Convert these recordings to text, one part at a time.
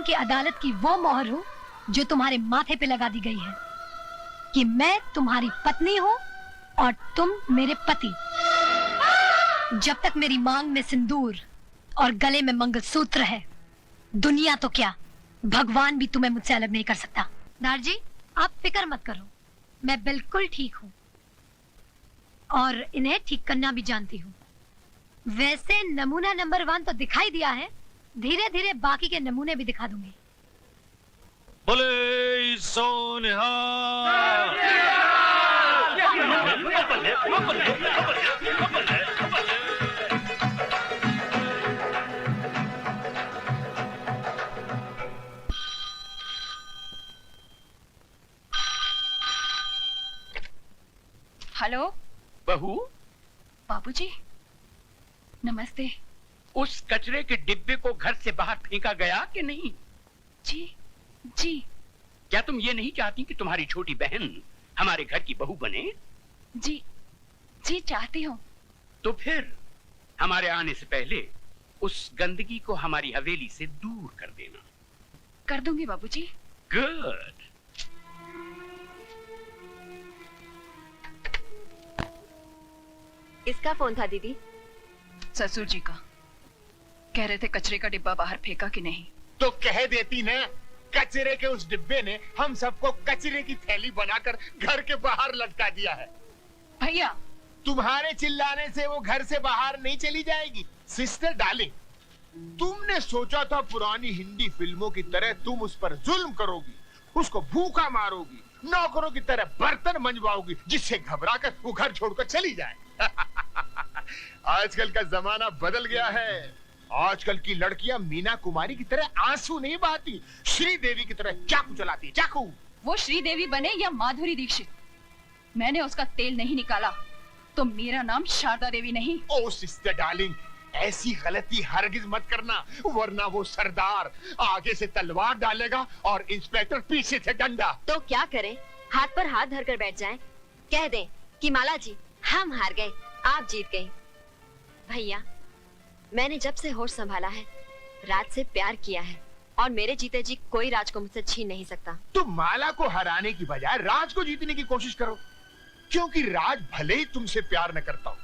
की अदालत की वो मोहर हूँ जो तुम्हारे माथे पे लगा दी गई है कि मैं तुम्हारी पत्नी हूँ और तुम मेरे पति। जब तक मेरी मांग में सिंदूर और गले में मंगलसूत्र है, दुनिया तो क्या, भगवान भी तुम्हें मुझसे अलग नहीं कर सकता। नारजी, आप फिक्र मत करो, मैं बिल्कुल ठीक हूँ और इन्हें ठीक करना भी जानती हूँ। वैसे नमूना नंबर 1 तो दिखाई दिया है, धीरे धीरे बाकी के नमूने भी दिखा दूंगी। बोले सोनिहा। हेलो बहू, बाबूजी, नमस्ते। उस कचरे के डिब्बे को घर से बाहर फेंका गया कि नहीं? जी जी। क्या तुम ये नहीं चाहती कि तुम्हारी छोटी बहन हमारे घर की बहू बने? जी जी चाहती हूँ। तो फिर हमारे आने से पहले उस गंदगी को हमारी हवेली से दूर कर देना। कर दूंगी बाबूजी। गुड। इसका फोन था दीदी? ससुर जी का। कह रहे थे कचरे का डिब्बा बाहर फेंका कि नहीं। तो कह देती ना, कचरे के उस डिब्बे ने हम सबको कचरे की थैली बनाकर घर के बाहर लटका दिया है। भैया, तुम्हारे चिल्लाने से वो घर से बाहर नहीं चली जाएगी। सिस्टर डार्लिंग, तुमने सोचा था पुरानी हिंदी फिल्मों की तरह तुम उस पर जुल्म करोगी, उसको भूखा मारोगी, नौकरों की तरह बर्तन मंजवाओगी, जिससे घबराकर वो घर छोड़कर चली जाए। आजकल का जमाना बदल गया है। आजकल की लड़कियां मीना कुमारी की तरह आंसू नहीं बहाती, श्रीदेवी की तरह चाकू चलाती। चाकू। वो श्रीदेवी बने या माधुरी दीक्षित, मैंने उसका तेल नहीं निकाला तो मेरा नाम शारदा देवी नहीं। ओ सिस्टर डार्लिंग, ऐसी गलती हरगिज मत करना, वरना वो सरदार आगे से तलवार डालेगा और इंस्पेक्टर पीछे से डंडा। तो क्या करें? हाथ पर हाथ धरकर बैठ जाएं? कह दें कि माला जी हम हार गए, आप जीत गई। भैया, मैंने जब से होश संभाला है राज से प्यार किया है और मेरे जीते जी कोई राज को मुझसे छीन नहीं सकता। तुम माला को हराने की बजाय राज को जीतने की कोशिश करो, क्योंकि राज भले ही तुमसे प्यार न करता हो,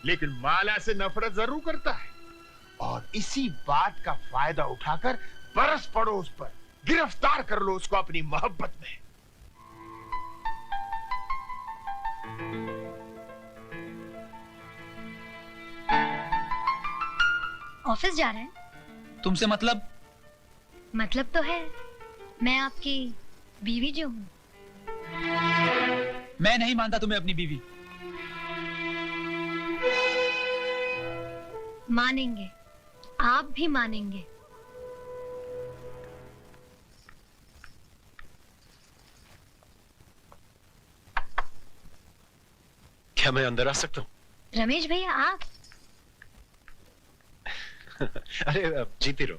लेकिन माला से नफरत जरूर करता है। और इसी बात का फायदा उठाकर बरस पड़ो उस पर, गिरफ्तार कर लो उसको अपनी मोहब्बत में। ऑफिस जा रहे हैं? तुमसे मतलब? मतलब तो है, मैं आपकी बीवी जो हूँ। मैं नहीं मानता तुम्हें अपनी बीवी। मानेंगे, आप भी मानेंगे। क्या मैं अंदर आ सकता हूँ? रमेश भैया, आप? अरे जीती रहो,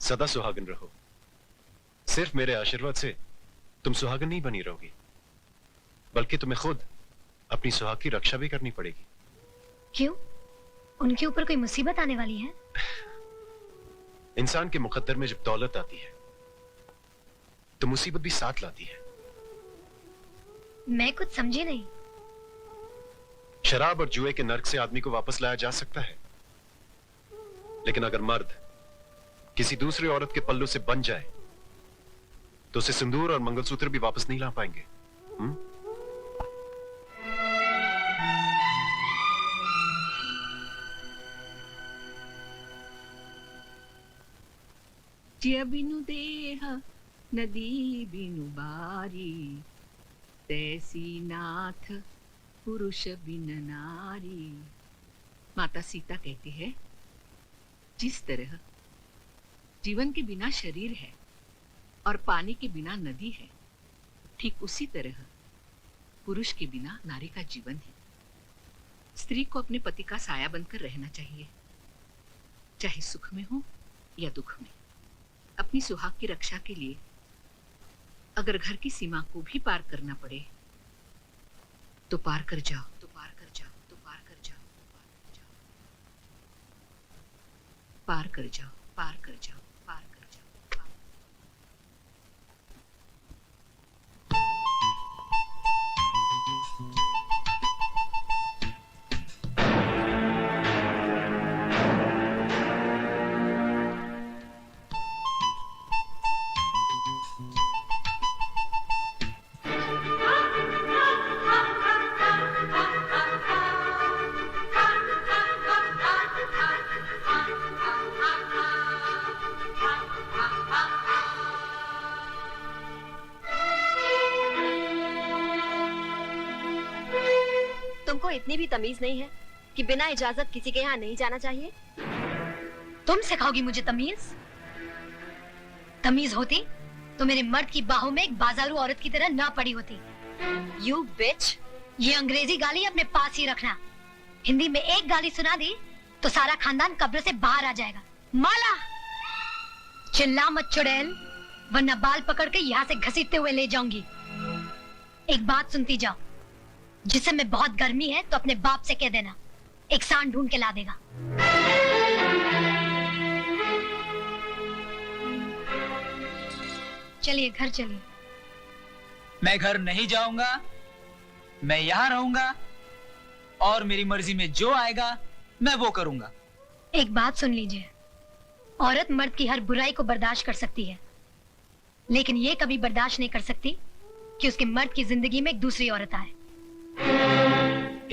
सदा सुहागन रहो। सिर्फ मेरे आशीर्वाद से तुम सुहागन नहीं बनी रहोगी, बल्कि तुम्हें खुद अपनी सुहाग की रक्षा भी करनी पड़ेगी। क्यों? उनके ऊपर कोई मुसीबत आने वाली है? इंसान के मुकद्दर में जब दौलत आती है तो मुसीबत भी साथ लाती है। मैं कुछ समझी नहीं। शराब और जुए के नर्क से आदमी को वापस लाया जा सकता है, लेकिन अगर मर्द किसी दूसरी औरत के पल्लू से बन जाए तो उसे सिंदूर और मंगलसूत्र भी वापस नहीं ला पाएंगे। जिया बिनु देह नदी बिनु बारी, तैसी नाथ पुरुष बिन नारी। माता सीता कहती है, जिस तरह जीवन के बिना शरीर है और पानी के बिना नदी है, ठीक उसी तरह पुरुष के बिना नारी का जीवन है। स्त्री को अपने पति का साया बनकर रहना चाहिए, चाहे सुख में हो या दुख में। अपनी सुहाग की रक्षा के लिए अगर घर की सीमा को भी पार करना पड़े तो पार कर जाओ, तो पार कर जाओ, तो पार कर जाओ, पार कर जाओ, पार कर जाओ, पार कर जाओ, पार कर आपको इतनी भी तमीज नहीं है कि बिना इजाजत किसी के यहाँ नहीं जाना चाहिए? तुम सिखाओगी मुझे तमीज? तमीज होती तो मेरे मर्द की बाहों में एक बाजारू औरत की तरह ना पड़ी होती। You bitch! ये अंग्रेजी गाली अपने पास ही रखना। हिंदी में एक गाली सुना दी तो सारा खानदान कब्र से बाहर आ जाएगा। माला, चिल्ला मत चुड़ैल, वरना बाल पकड़ के यहाँ से घसीटते हुए ले जाऊंगी। एक बात सुनती जाओ, जिसे में बहुत गर्मी है तो अपने बाप से कह देना, एक सांड ढूंढ के ला देगा। चलिए घर चलिए। मैं घर नहीं जाऊंगा, मैं यहाँ रहूंगा और मेरी मर्जी में जो आएगा मैं वो करूंगा। एक बात सुन लीजिए, औरत मर्द की हर बुराई को बर्दाश्त कर सकती है, लेकिन ये कभी बर्दाश्त नहीं कर सकती कि उसके मर्द की जिंदगी में एक दूसरी औरत आए।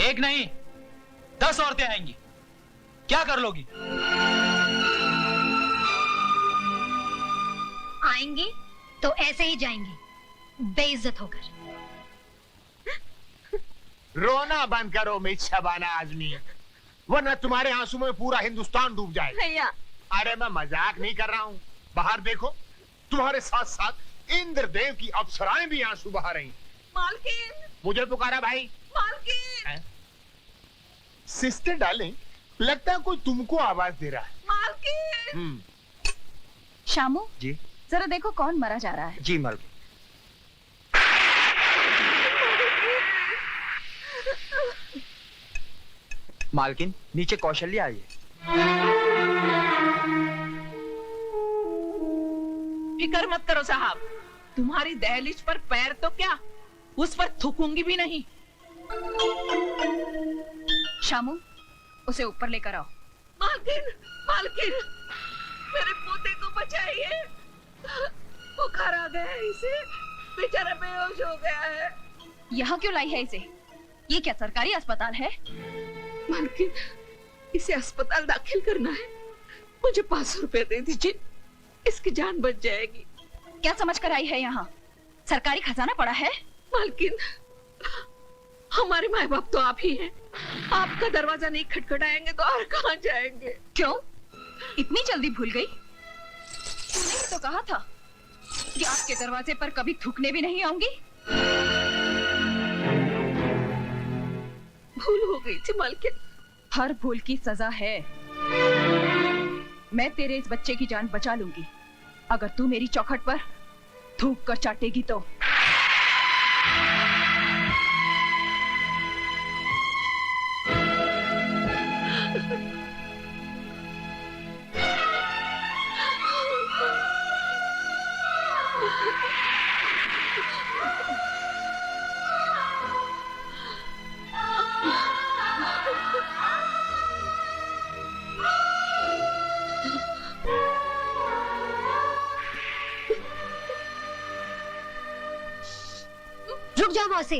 एक नहीं 10 औरतें आएंगी, क्या कर लोगी? आएंगी तो ऐसे ही जाएंगी, बेइज्जत होकर। रोना बंद करो मिस शबाना आजमी, वरना तुम्हारे आंसू में पूरा हिंदुस्तान डूब जाएगा। भैया, अरे मैं मजाक नहीं कर रहा हूँ। बाहर देखो, तुम्हारे साथ साथ इंद्रदेव की अप्सराएं भी आंसू बहा रही। मालकिन, मुझे पुकारा भाई। मालकिन, सिस्टर डार्लिंग, लगता है कोई तुमको आवाज दे रहा है। मालकिन। शामू जी जरा देखो कौन मरा जा रहा है। जी मालकिन। मालकिन, नीचे कौशल्या आई है। फिक्र मत करो साहब, तुम्हारी दहलीज पर पैर तो क्या, उस पर थूकूंगी भी नहीं। शामू उसे ऊपर लेकर आओ। मालकिन, मालकिन, मेरे पोते को बचाइए, बुखार आ गया है इसे, बेचारा बेहोश हो गया है। यहाँ क्यों लाई है इसे? ये क्या सरकारी अस्पताल है? मालकिन, इसे अस्पताल दाखिल करना है, मुझे 500 रुपए दे दीजिए, इसकी जान बच जाएगी। क्या समझ कर आई है यहाँ? सरकारी खजाना पड़ा है। मालकिन, हमारे माँ बाप तो आप ही हैं, आपका दरवाजा नहीं खटखटाएंगे तो और कहाँ जाएंगे? क्यों इतनी जल्दी भूल गई? तूने ही तो कहा था कि आपके दरवाजे पर कभी थूकने भी नहीं आऊंगी। भूल हो गई थी मालकिन। हर भूल की सजा है। मैं तेरे इस बच्चे की जान बचा लूंगी अगर तू मेरी चौखट पर थूक कर चाटेगी तो। रुक जाओ मौसी,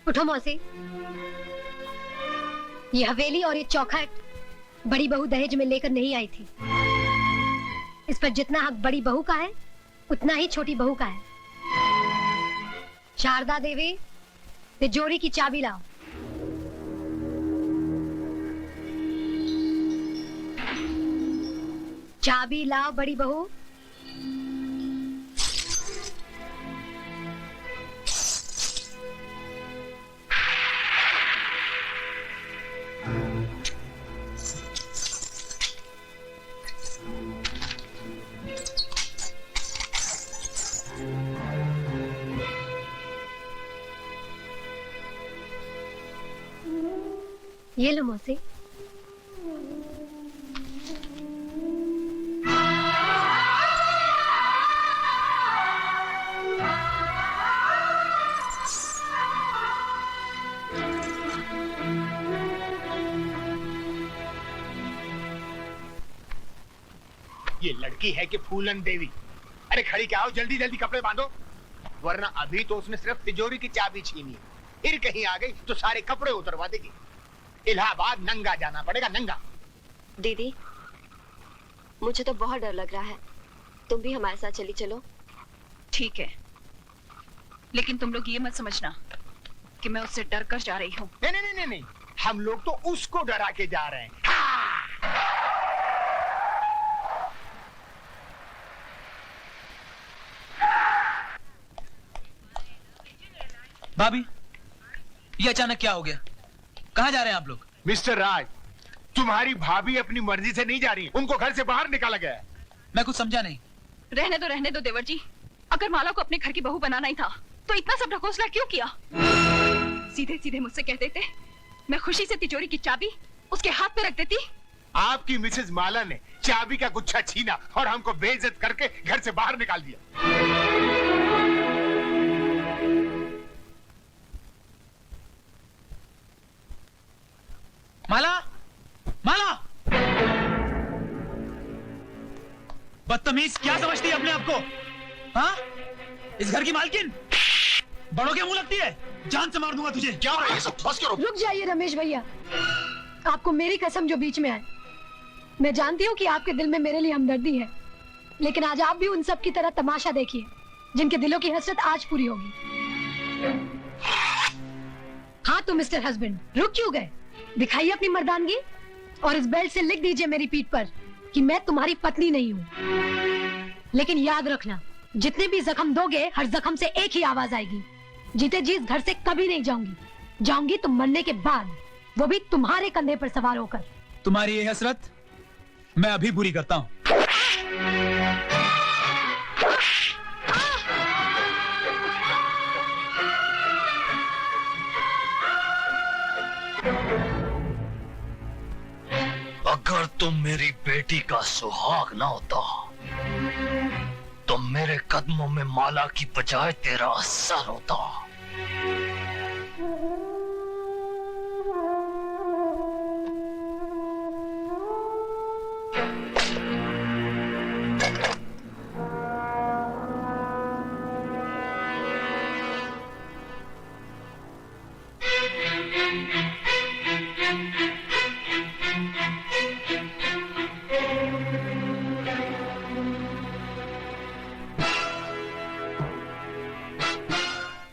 उठो मौसी। ये हवेली और ये चौखट बड़ी बहू दहेज में लेकर नहीं आई थी। इस पर जितना हक बड़ी बहू का है उतना ही छोटी बहू का है। शारदा देवी, तिजोरी की चाबी लाओ। चाबी लाओ बड़ी बहू। ये लो मौसी। ये लड़की है कि फूलन देवी? अरे खड़ी क्या हो, जल्दी जल्दी कपड़े बांधो, वरना अभी तो उसने सिर्फ तिजोरी की चाबी छीनी है, फिर कहीं आ गई तो सारे कपड़े उतरवा देगी। इलाहाबाद नंगा जाना पड़ेगा, नंगा। दीदी, मुझे तो बहुत डर लग रहा है, तुम भी हमारे साथ चली चलो। ठीक है, लेकिन तुम लोग ये मत समझना कि मैं उससे डर कर जा रही हूँ। नहीं नहीं नहीं नहीं, हम लोग तो उसको डरा के जा रहे हैं। भाभी, ये अचानक क्या हो गया? कहाँ जा रहे हैं आप लोग? मिस्टर राज, तुम्हारी भाभी अपनी मर्जी से नहीं जा रही, उनको घर से बाहर निकाला गया है। मैं कुछ समझा नहीं। रहने दो देवर जी। अगर माला को अपने घर की बहू बनाना ही था तो इतना सब ढकोसला क्यों किया? सीधे सीधे मुझसे कह देते, मैं खुशी से तिजोरी की चाबी उसके हाथ पे रख देती। आपकी मिसेज माला ने चाबी का गुच्छा छीना और हमको बेइज्जत करके घर से बाहर निकाल दिया। माला, माला! बदतमीज, क्या समझती है अपने आप को? हाँ? इस घर की मालकिन? बड़ों के मुंह लगती है? जान से मार दूंगा तुझे। क्या हो रहा है ये सब? बस करो। रुक जाइए रमेश भैया, आपको मेरी कसम जो बीच में आए। मैं जानती हूँ कि आपके दिल में मेरे लिए हमदर्दी है, लेकिन आज आप भी उन सब की तरह तमाशा देखिए जिनके दिलों की हसरत आज पूरी होगी। हाँ तो मिस्टर हस्बैंड, रुक क्यों गए? दिखाइए अपनी मर्दानगी और इस बेल्ट से लिख दीजिए मेरी पीठ पर कि मैं तुम्हारी पत्नी नहीं हूँ। लेकिन याद रखना, जितने भी जख्म दोगे हर जख्म से एक ही आवाज आएगी, जीते जी इस घर से कभी नहीं जाऊंगी। जाऊंगी तो मरने के बाद, वो भी तुम्हारे कंधे पर सवार होकर। तुम्हारी ये हसरत मैं अभी पूरी करता हूँ। अगर तुम मेरी बेटी का सुहाग ना होता तो मेरे कदमों में माला की बजाय तेरा सर होता।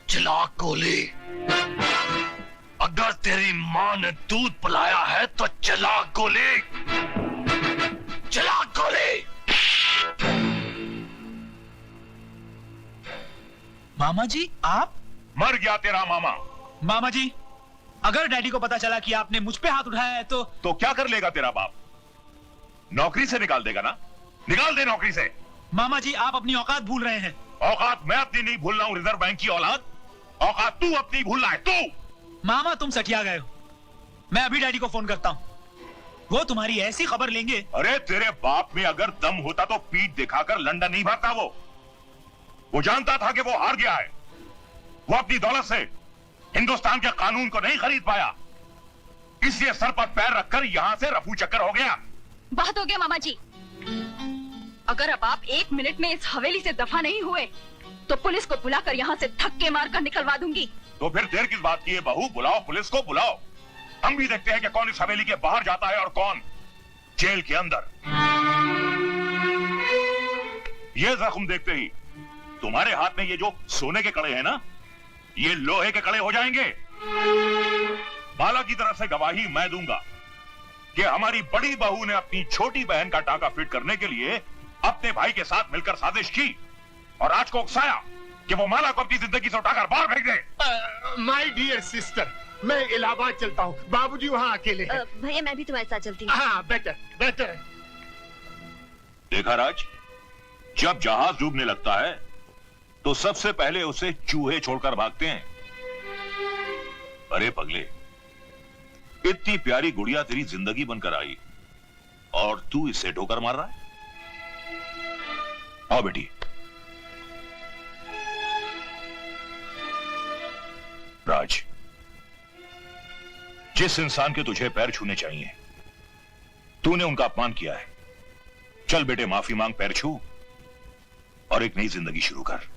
चला गोली, अगर तेरी माँ ने दूध पिलाया है तो चला गोली, चला गोली। मामा जी, आप? मर गया तेरा मामा। मामा जी, अगर डैडी को पता चला कि आपने मुझ पे हाथ उठाया है तो क्या कर लेगा तेरा बाप? नौकरी से निकाल देगा ना? निकाल दे नौकरी से। मामा जी, आप अपनी औकात भूल रहे हैं। औकात मैं अपनी नहीं भूल रहा हूँ, रिजर्व बैंक की औलाद। औकात तू अपनी भूल रहा है, तू। मामा, तुम सटिया गए हो। मैं अभी डैडी को फोन करता हूँ, वो तुम्हारी ऐसी खबर लेंगे। अरे तेरे बाप में अगर दम होता तो पीठ दिखाकर लंदन नहीं भागता। वो जानता था कि वो हार गया है। वो अपनी दौलत से हिंदुस्तान के कानून को नहीं खरीद पाया, इसलिए सर पर पैर रखकर यहां से रफू चक्कर हो गया। बहुत हो गया मामा जी। अगर अब आप 1 मिनट में इस हवेली से दफा नहीं हुए तो पुलिस को बुलाकर यहाँ से धक्के मारकर निकलवा दूंगी। तो फिर देर किस बात की है बहू? बुलाओ, पुलिस को बुलाओ। हम भी देखते हैं कि कौन इस हवेली के बाहर जाता है और कौन जेल के अंदर। ये जख्म देखते ही तुम्हारे हाथ में ये जो सोने के कड़े हैं ना, ये लोहे के कड़े हो जाएंगे। माला की तरफ से गवाही मैं दूंगा कि हमारी बड़ी बहू ने अपनी छोटी बहन का टाका फिट करने के लिए अपने भाई के साथ मिलकर साजिश की और आज को उकसाया कि वो माला को अपनी जिंदगी से उठाकर बाहर फेंक दे। माय डियर सिस्टर, मैं इलाहाबाद चलता हूँ, बाबूजी वहाँ अकेले हैं। भैया, मैं भी तुम्हारे साथ चलती हूँ। हाँ, बेटर बेटर। देखा राज, जब जहाज डूबने लगता है तो सबसे पहले उसे चूहे छोड़कर भागते हैं। अरे पगले, इतनी प्यारी गुड़िया तेरी जिंदगी बनकर आई और तू इससे ठोकर मार रहा है। आओ बेटी। राज, जिस इंसान के तुझे पैर छूने चाहिए तूने उनका अपमान किया है। चल बेटे, माफी मांग, पैर छू और एक नई जिंदगी शुरू कर।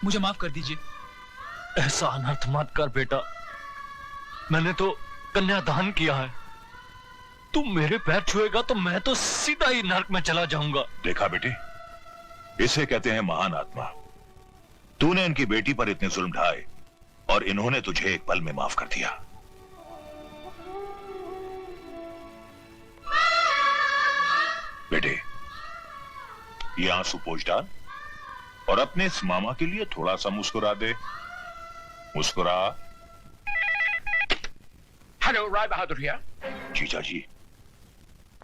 मुझे माफ कर दीजिए। ऐसा अनर्थ मत कर बेटा, मैंने तो कन्यादान किया है। तुम मेरे पैर छुएगा तो मैं तो सीधा ही नरक में चला जाऊंगा। देखा बेटे, इसे कहते हैं महान आत्मा। तूने इनकी बेटी पर इतने जुल्म ढाए और इन्होंने तुझे एक पल में माफ कर दिया। बेटे, ये आंसू पोंछ डाल और अपने इस मामा के लिए थोड़ा सा मुस्कुरा दे। मुस्कुरा। Hello, Rai Bahadur here. जीजा जी,